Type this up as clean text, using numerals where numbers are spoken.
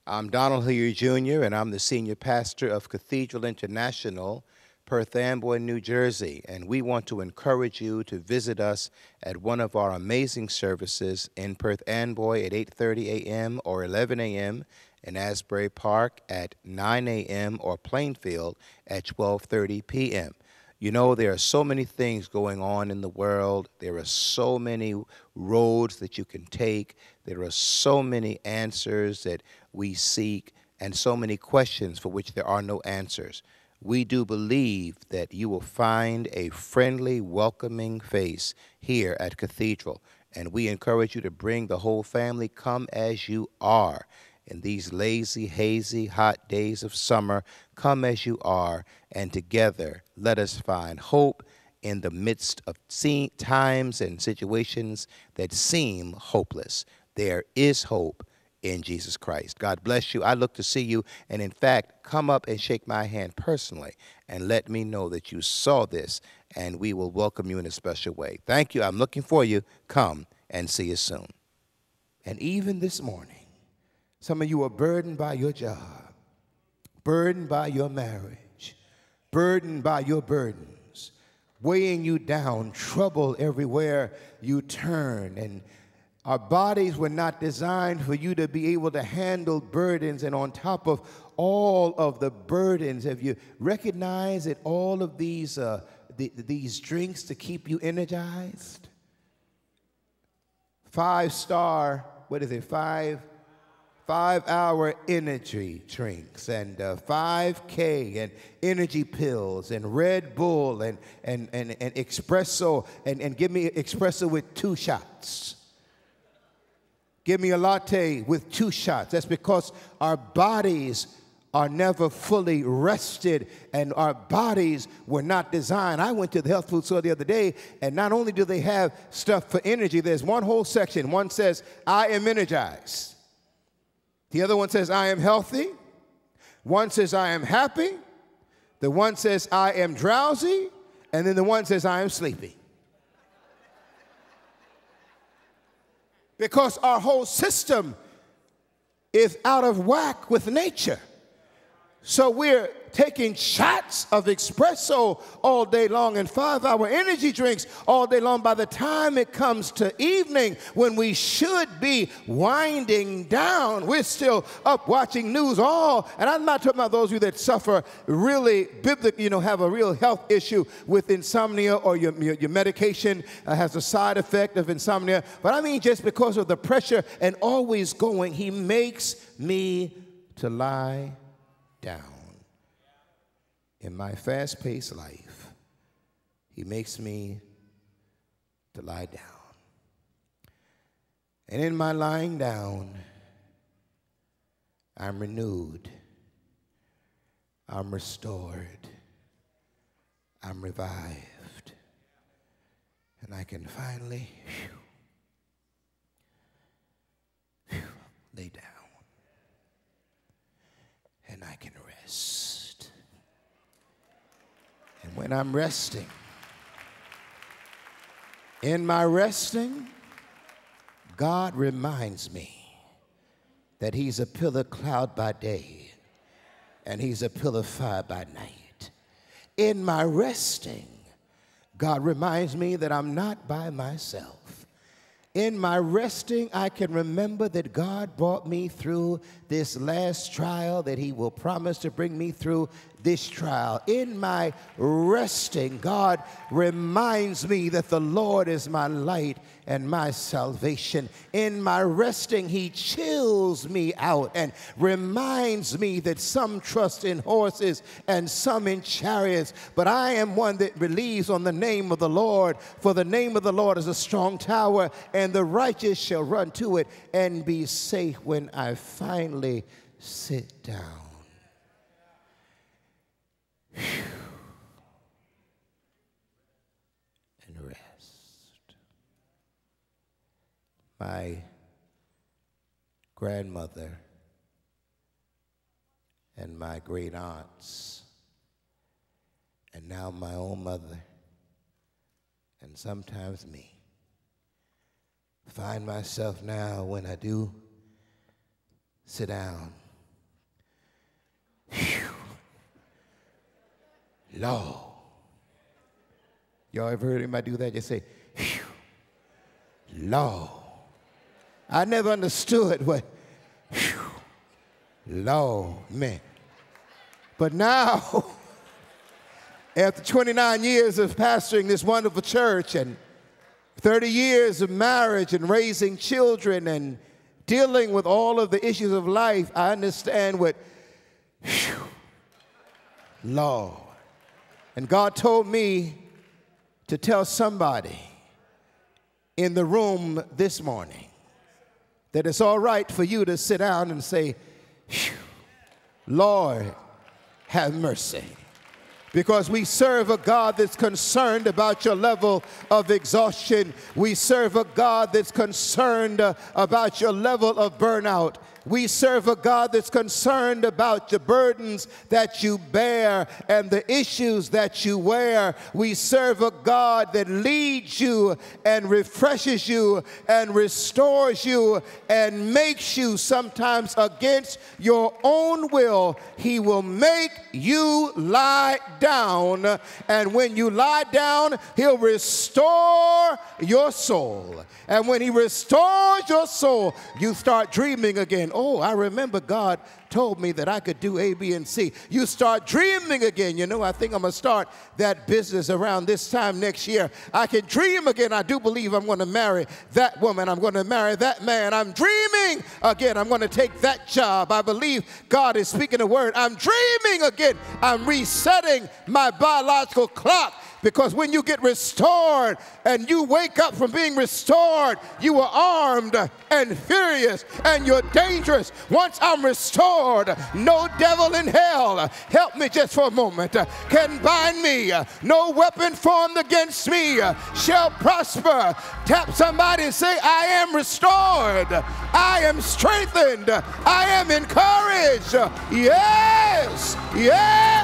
I'm Donald Hilliard Jr., and I'm the senior pastor of Cathedral International, Perth Amboy, New Jersey. And we want to encourage you to visit us at one of our amazing services in Perth Amboy at 8:30 a.m. or 11 a.m., in Asbury Park at 9 a.m., or Plainfield at 12:30 p.m. You know, there are so many things going on in the world. There are so many roads that you can take. There are so many answers that we seek and so many questions for which there are no answers. We do believe that you will find a friendly, welcoming face here at Cathedral. And we encourage you to bring the whole family. Come as you are. In these lazy, hazy, hot days of summer, come as you are, and together let us find hope in the midst of times and situations that seem hopeless. There is hope in Jesus Christ. God bless you. I look to see you, and in fact, come up and shake my hand personally and let me know that you saw this, and we will welcome you in a special way. Thank you. I'm looking for you. Come and see you soon. And even this morning, some of you are burdened by your job, burdened by your marriage, burdened by your burdens, weighing you down, trouble everywhere you turn. And our bodies were not designed for you to be able to handle burdens. And on top of all of the burdens, have you recognized that all of these drinks to keep you energized? 5-star, what is it, 5-hour energy drinks and 5K and energy pills and Red Bull and espresso and give me espresso with 2 shots. Give me a latte with 2 shots. That's because our bodies are never fully rested, and our bodies were not designed. I went to the health food store the other day, and not only do they have stuff for energy, there's one whole section. One says, I am energized. The other one says, I am healthy. One says, I am happy. The one says, I am drowsy. And then the one says, I am sleepy. Because our whole system is out of whack with nature. So we're taking shots of espresso all day long and 5-hour energy drinks all day long. By the time it comes to evening, when we should be winding down, we're still up watching news and I'm not talking about those of you that suffer really have a real health issue with insomnia, or your medication has a side effect of insomnia. But I mean, just because of the pressure and always going, he makes me to lie down. In my fast-paced life, he makes me to lie down. And in my lying down, I'm renewed, I'm restored, I'm revived, and I can finally lay down, and I can rest. And when I'm resting, in my resting, God reminds me that he's a pillar cloud by day and he's a pillar fire by night. In my resting, God reminds me that I'm not by myself. In my resting, I can remember that God brought me through this last trial, that he will promise to bring me through this trial. In my resting, God reminds me that the Lord is my light and my salvation. In my resting, he chills me out and reminds me that some trust in horses and some in chariots, but I am one that believes on the name of the Lord, for the name of the Lord is a strong tower, and the righteous shall run to it and be safe. When I finally sit down, and rest. My grandmother and my great aunts, and now my own mother, and sometimes me, find myself now when I do sit down Lord. Y'all ever heard anybody do that? Just say, phew, Lord. I never understood what, phew, Lord meant. But now, after 29 years of pastoring this wonderful church and 30 years of marriage and raising children and dealing with all of the issues of life, I understand what, whew, Lord. And God told me to tell somebody in the room this morning that it's all right for you to sit down and say, Lord, have mercy. Because we serve a God that's concerned about your level of exhaustion. We serve a God that's concerned about your level of burnout. We serve a God that's concerned about the burdens that you bear and the issues that you wear. We serve a God that leads you and refreshes you and restores you and makes you sometimes against your own will. He will make you lie down, and when you lie down, he'll restore your soul. And when he restores your soul, you start dreaming again. Oh, I remember God told me that I could do A, B, and C. You start dreaming again. You know, I think I'm going to start that business around this time next year. I can dream again. I do believe I'm going to marry that woman. I'm going to marry that man. I'm dreaming again. I'm going to take that job. I believe God is speaking a word. I'm dreaming again. I'm resetting my biological clock. Because when you get restored and you wake up from being restored, you are armed and furious and you're dangerous. Once I'm restored, no devil in hell, help me just for a moment, can bind me. No weapon formed against me shall prosper. Tap somebody and say, I am restored. I am strengthened. I am encouraged. Yes, yes.